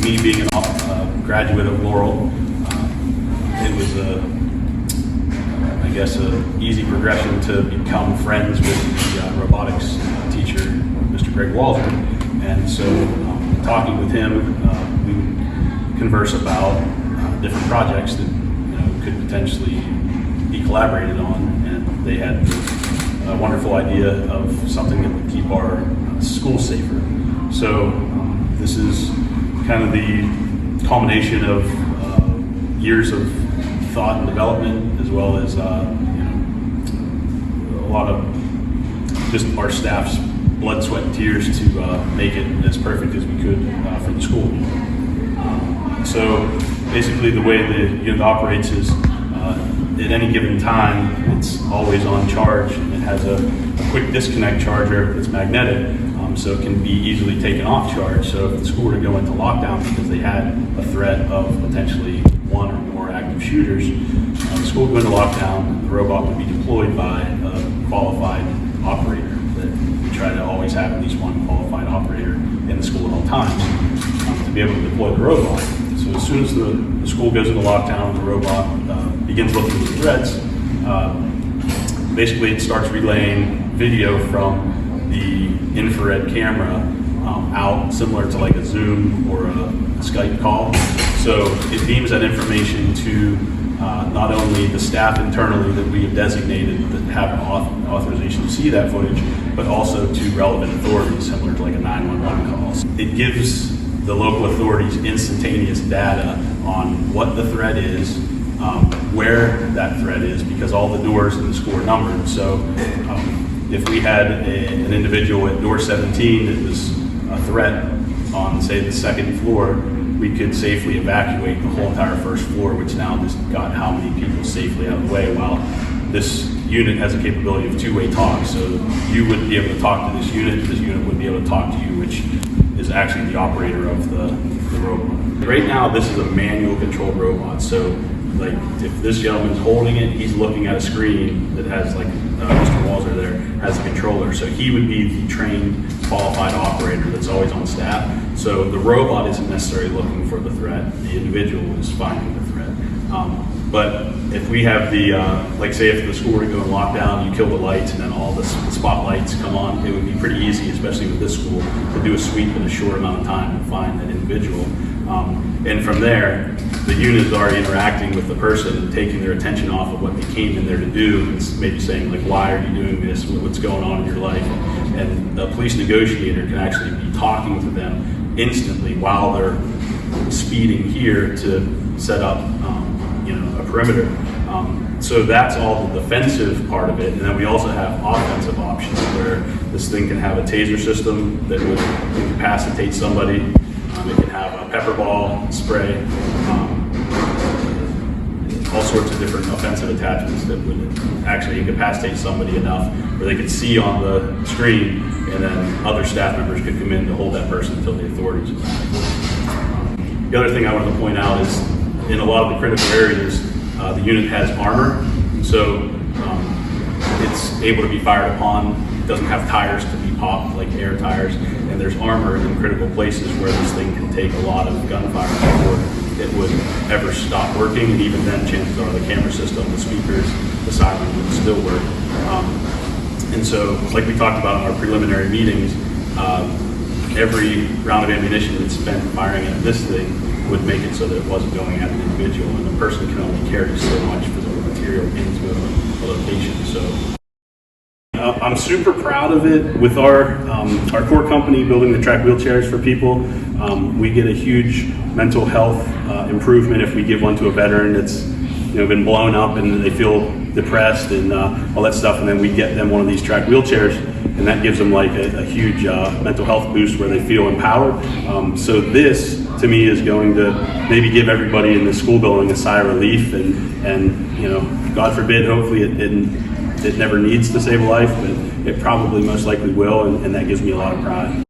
me being a graduate of Laurel, it was I guess an easy progression to become friends with the robotics teacher, Mr. Greg Walter. And so talking with him, we would converse about different projects that could potentially be collaborated on, and they had a wonderful idea of something that would keep our school safer. So this is kind of the culmination of years of thought and development, as well as a lot of just our staff's blood, sweat, and tears to make it as perfect as we could for the school. So basically the way the unit operates is at any given time, it's always on charge. It has a quick disconnect charger that's magnetic, so it can be easily taken off charge. So if the school were to go into lockdown because they had a threat of potentially one or more active shooters, the school would go into lockdown, the robot would be deployed by a qualified operator. That we try to always have at least one qualified operator in the school at all times to be able to deploy the robot. So as soon as the school goes into lockdown, the robot begins looking for threats. Basically, it starts relaying video from the infrared camera out, similar to like a Zoom or a Skype call. So it beams that information to not only the staff internally that we have designated that have authorization to see that footage, but also to relevant authorities, similar to like a 911 call. It gives the local authorities instantaneous data on what the threat is, where that threat is, because all the doors in the school are numbered. So if we had an individual at door 17 that was a threat on, say, the second floor, we could safely evacuate the whole entire first floor, which now just got how many people safely out of the way, while this unit has a capability of two-way talk. So you would be able to talk to this unit would be able to talk to you, which is actually the operator of the robot. Right now, this is a manual controlled robot. So like if this gentleman's holding it, he's looking at a screen that has, like Mr. Walzer there, has a controller. So he would be the trained, qualified operator that's always on staff. So the robot isn't necessarily looking for the threat. The individual is finding the threat. But if we have the, like say if the school were to go in lockdown, you kill the lights and then all the spotlights come on, it would be pretty easy, especially with this school, to do a sweep in a short amount of time and find that individual. And from there, the unit is already interacting with the person and taking their attention off of what they came in there to do, and maybe saying like, why are you doing this? What's going on in your life? And a police negotiator can actually be talking to them instantly while they're speeding here to set up a perimeter. So that's all the defensive part of it. And then we also have offensive options where this thing can have a taser system that would incapacitate somebody. It can have a pepper ball spray, all sorts of different offensive attachments that would actually incapacitate somebody enough where they could see on the screen, and then other staff members could come in to hold that person until the authorities arrive. The other thing I wanted to point out is in a lot of the critical areas, the unit has armor, so it's able to be fired upon. It doesn't have tires to be popped like air tires, and there's armor in critical places where this thing can take a lot of gunfire before it would ever stop working, and even then chances are the camera system, the speakers, the siren would still work. And so, like we talked about in our preliminary meetings, every round of ammunition that's spent firing at this thing would make it so that it wasn't going at an individual, and the person can only carry so much physical material into a location. So I'm super proud of it. With our core company building the Trac wheelchairs for people, we get a huge mental health improvement if we give one to a veteran that's been blown up and they feel depressed and all that stuff, and then we get them one of these Trac wheelchairs, and that gives them like a huge mental health boost where they feel empowered. So this, to me, is going to maybe give everybody in the school building a sigh of relief, and God forbid, hopefully it never needs to save a life, but it probably most likely will, and that gives me a lot of pride.